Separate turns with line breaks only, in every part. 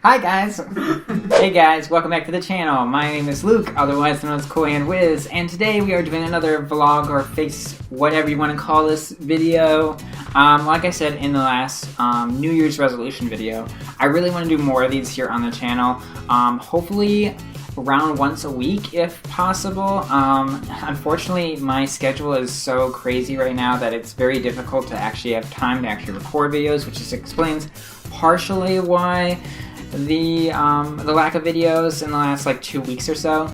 Hi guys! Hey guys, welcome back to the channel. My name is Luke, otherwise known as CoolHandWiz, and today we are doing another vlog or face whatever you want to call this video. Like I said in the last New Year's resolution video, I really want to do more of these here on the channel. Hopefully around once a week if possible. Unfortunately, my schedule is so crazy right now that it's very difficult to actually have time to actually record videos, which just explains partially why the lack of videos in the last like 2 weeks or so.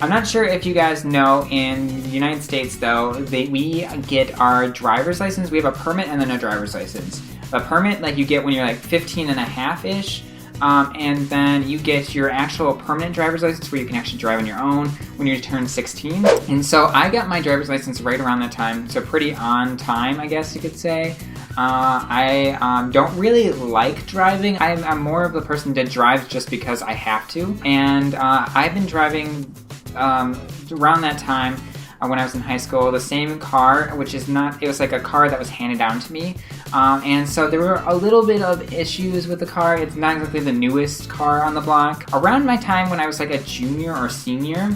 I'm not sure if you guys know, in the United States though, we get our driver's license. We have a permit and then a driver's license. A permit like you get when you're like 15 and a half-ish, and then you get your actual permanent driver's license where you can actually drive on your own when you turn 16. And so I got my driver's license right around that time, so pretty on time, I guess you could say. I don't really like driving. I'm more of the person that drives just because I have to. And I've been driving around that time when I was in high school, the same car, which is not, it was like a car that was handed down to me. And so there were a little bit of issues with the car. It's not exactly the newest car on the block. Around my time when I was like a junior or senior,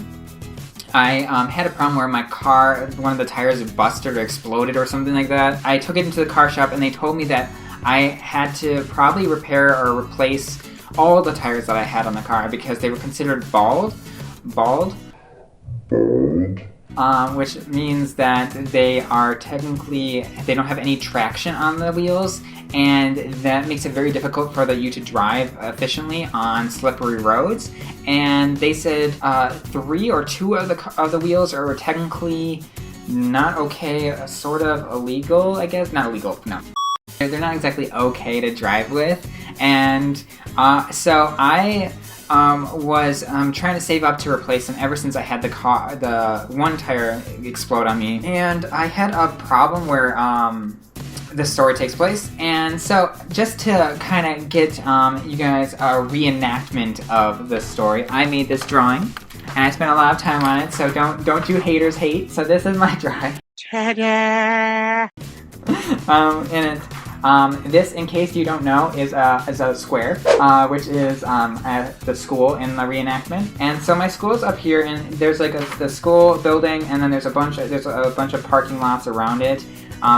I had a problem where my car, one of the tires busted or exploded or something like that. I took it into the car shop and they told me that I had to probably repair or replace all the tires that I had on the car because they were considered bald, which means that they are technically, they don't have any traction on the wheels, and that makes it very difficult for you to drive efficiently on slippery roads. And they said 3 or 2 of the wheels are technically not okay, sort of illegal, I guess. Not illegal, no. They're not exactly okay to drive with. And so I was trying to save up to replace them ever since I had the one tire explode on me. And I had a problem where the story takes place. And so just to kind of get you guys a reenactment of the story, I made this drawing and I spent a lot of time on it, so don't you haters hate. So this is my drawing. Ta-da! This, in case you don't know, is a square, which is at the school in the reenactment. And so my school's up here, and there's like the school building, and then there's a bunch of parking lots around it,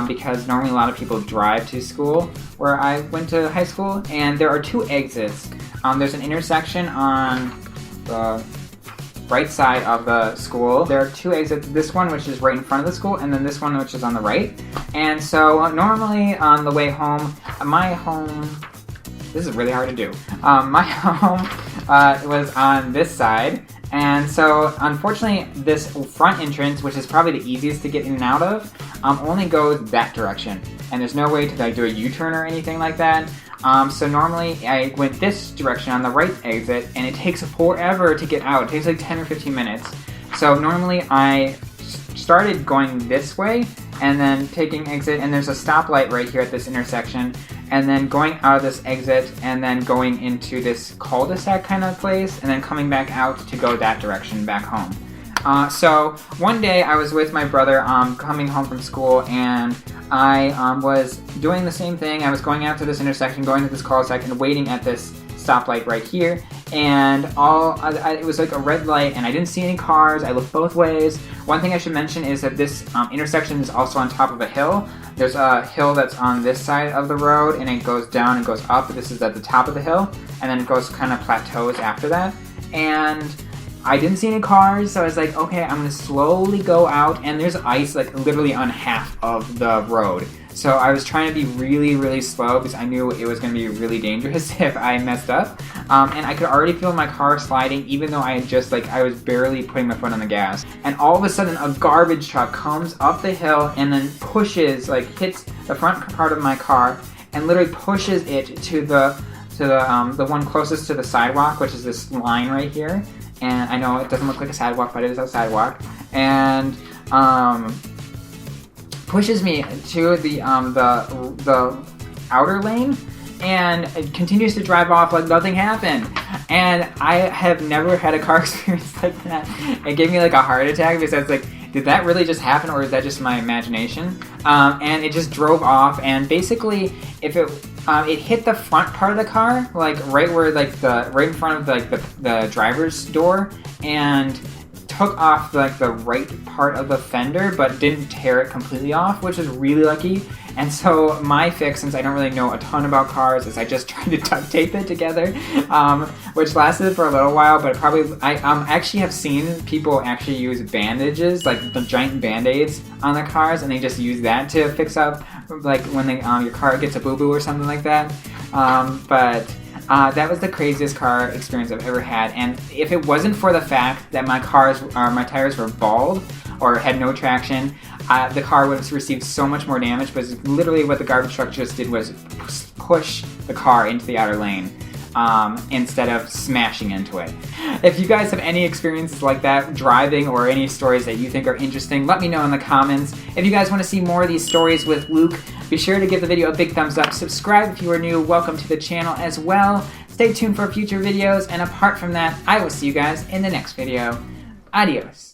because normally a lot of people drive to school where I went to high school. And there are 2 exits. There's an intersection on the right side of the school. There are 2 exits, this one which is right in front of the school, and then this one which is on the right. And so normally on the way home, my home, this is really hard to do, my home was on this side. And so unfortunately this front entrance, which is probably the easiest to get in and out of, only goes that direction. And there's no way to like do a U-turn or anything like that. So normally I went this direction on the right exit, and it takes forever to get out. It takes like 10 or 15 minutes. So normally I started going this way and then taking exit, and there's a stoplight right here at this intersection, and then going out of this exit and then going into this cul-de-sac kind of place, and then coming back out to go that direction back home. So one day I was with my brother coming home from school, and I was doing the same thing. I was going out to this intersection, going to this cul-de-sac, and waiting at this stoplight right here. And it was like a red light, and I didn't see any cars. I looked both ways. One thing I should mention is that this intersection is also on top of a hill. There's a hill that's on this side of the road, and it goes down and goes up. This is at the top of the hill, and then it goes kind of plateaus after that. And I didn't see any cars, so I was like, okay, I'm gonna slowly go out, and there's ice like literally on half of the road. So I was trying to be really, really slow because I knew it was gonna be really dangerous if I messed up. And I could already feel my car sliding, even though I had just I was barely putting my foot on the gas. And all of a sudden a garbage truck comes up the hill and then pushes, hits the front part of my car and literally pushes it to the one closest to the sidewalk, which is this line right here. And I know it doesn't look like a sidewalk, but it is a sidewalk. And pushes me to the outer lane, and it continues to drive off like nothing happened. And I have never had a car experience like that. It gave me like a heart attack because I was like, did that really just happen, or is that just my imagination? And it just drove off, and basically, if it it hit the front part of the car, like right where right in front of the driver's door, and took off like the right part of the fender, but didn't tear it completely off, which is really lucky. And so my fix, since I don't really know a ton about cars, is I just tried to duct tape it together, which lasted for a little while. But I actually have seen people actually use bandages, like the giant band-aids on the cars, and they just use that to fix up, like when your car gets a boo-boo or something like that. That was the craziest car experience I've ever had, and if it wasn't for the fact that my tires were bald or had no traction, the car would have received so much more damage. But literally what the garbage truck just did was push the car into the outer lane instead of smashing into it. If you guys have any experiences like that driving, or any stories that you think are interesting, let me know in the comments. If you guys want to see more of these stories with Luke, be sure to give the video a big thumbs up. Subscribe if you are new. Welcome to the channel as well. Stay tuned for future videos, and apart from that, I will see you guys in the next video. Adios.